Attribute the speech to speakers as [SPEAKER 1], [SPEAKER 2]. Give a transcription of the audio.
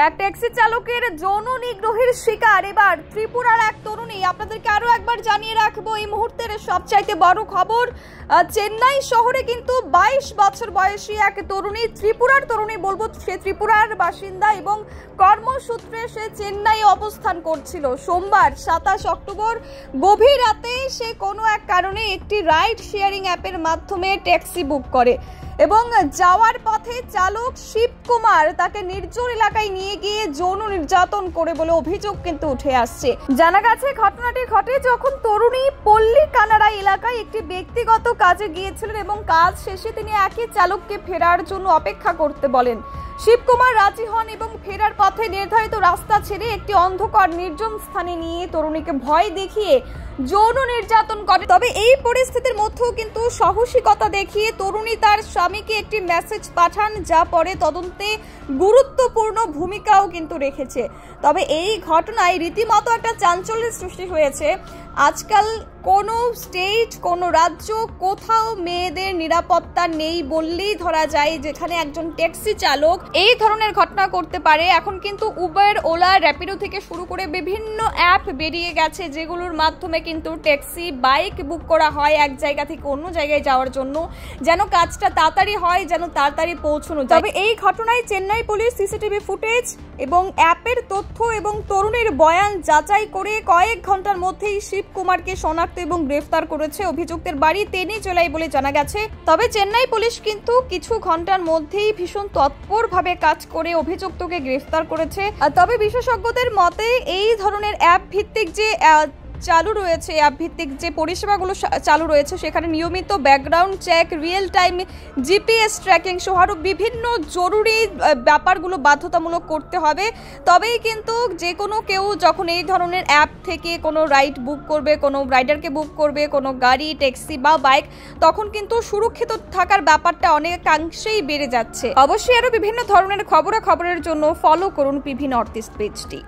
[SPEAKER 1] এক ট্যাক্সি চালকের যৌন নিগ্রহের শিকার এবার ত্রিপুরার এক তরুণী। আপনাদেরকে আরো একবার জানিয়ে রাখবো এই মুহূর্তের সবচাইতে বড় খবর, চেন্নাই শহরে কিন্তু 22 বছর বয়সী এক তরুণী, ত্রিপুরার তরুণী বলবো, সে ত্রিপুরার বাসিন্দা এবং কর্মসূত্রে সে চেন্নাই অবস্থান করছিল। সোমবার 27 অক্টোবর গভীর রাতে সে কোনো এক কারণে একটি রাইড শেয়ারিং অ্যাপের মাধ্যমে ট্যাক্সি বুক করে এবং যাওয়ার পথে চালক শিবকুমার তাকে নির্জন এলাকায় নিয়ে গিয়ে যৌন নির্যাতন করে বলে অভিযোগ কিন্তু উঠে আসছে। জানা গেছে ঘটনাটি ঘটে যখন তরুণী পল্লী কানাড়া এলাকায় একটি ব্যক্তিগত কাজে গিয়েছিলেন এবং কাজ শেষে তিনি একই চালককে ফেরার জন্য অপেক্ষা করতে বলেন। শিবকুমার রাজি হন এবং ফেরার পথে নির্ধারিত রাস্তা ছেড়ে একটি অন্ধকার নির্জন স্থানে নিয়ে তরুণীকে ভয় দেখিয়ে যৌন নির্যাতন করে। তবে এই পরিস্থিতির মধ্যেও কিন্তু সাহসিকতা দেখিয়ে তরুণী তার স্বামীকে একটি মেসেজ পাঠান, যা পরে তদন্তে গুরুত্বপূর্ণ ভূমিকাও কিন্তু রেখেছে। তবে এই ঘটনায় রীতিমতো একটা চাঞ্চল্যের সৃষ্টি হয়েছে। আজকাল কোনো স্টেট, কোনো রাজ্য, কোথাও মেয়েদের নিরাপত্তা নেই বললেই ধরা যায়, যেখানে একজন ট্যাক্সি চালক এই ধরনের ঘটনা করতে পারে। এখন কিন্তু উবার, ওলা, র্যাপিডো থেকে শুরু করে বিভিন্ন অ্যাপ বেরিয়ে গেছে, যেগুলোর মাধ্যমে কিন্তু ট্যাক্সি, বাইক বুক করা হয় এক জায়গা থেকে অন্য জায়গায় যাওয়ার জন্য, যেন কাজটা তাড়াতাড়ি হয়, যেন তাড়াতাড়ি পৌঁছানো যায়। তবে এই ঘটনায় চেন্নাই পুলিশ সিসিটিভি ফুটেজ এবং অ্যাপের তথ্য এবং তরুণীর বয়ান যাচাই করে কয়েক ঘন্টার মধ্যেই শিবকুমারকে শনাক্ত এবং গ্রেফতার করেছে। অভিযুক্তের বাড়ি তেনিজোলাই বলে জানা গেছে। তবে চেন্নাই পুলিশ কিন্তু কিছু ঘন্টার মধ্যেই ভীষণ তৎপরভাবে কাজ করে অভিযুক্তকে গ্রেফতার করেছে। তবে বিশেষজ্ঞদের মতে এই ধরনের অ্যাপ ভিত্তিক যে চালু রয়েছে, অ্যাপ ভিত্তিক যে পরিষেবাগুলো চালু রয়েছে, সেখানে নিয়মিত background check, real time GPS tracking সহ আরও বিভিন্ন জরুরি ব্যাপারগুলো বাধ্যতামূলক করতে হবে। তবেই কিন্তু যে কোনো কেউ যখন এই ধরনের অ্যাপ থেকে কোনো রাইড বুক করবে, কোনো রাইডারকে বুক করবে, কোনো গাড়ি, ট্যাক্সি বা বাইক, তখন কিন্তু সুরক্ষিত থাকার ব্যাপারটা অনেকাংশেই বেড়ে যাচ্ছে। অবশ্যই আরও বিভিন্ন ধরনের খবরাখবরের জন্য ফলো করুন পিভি নর্থ ইস্ট পেজটি।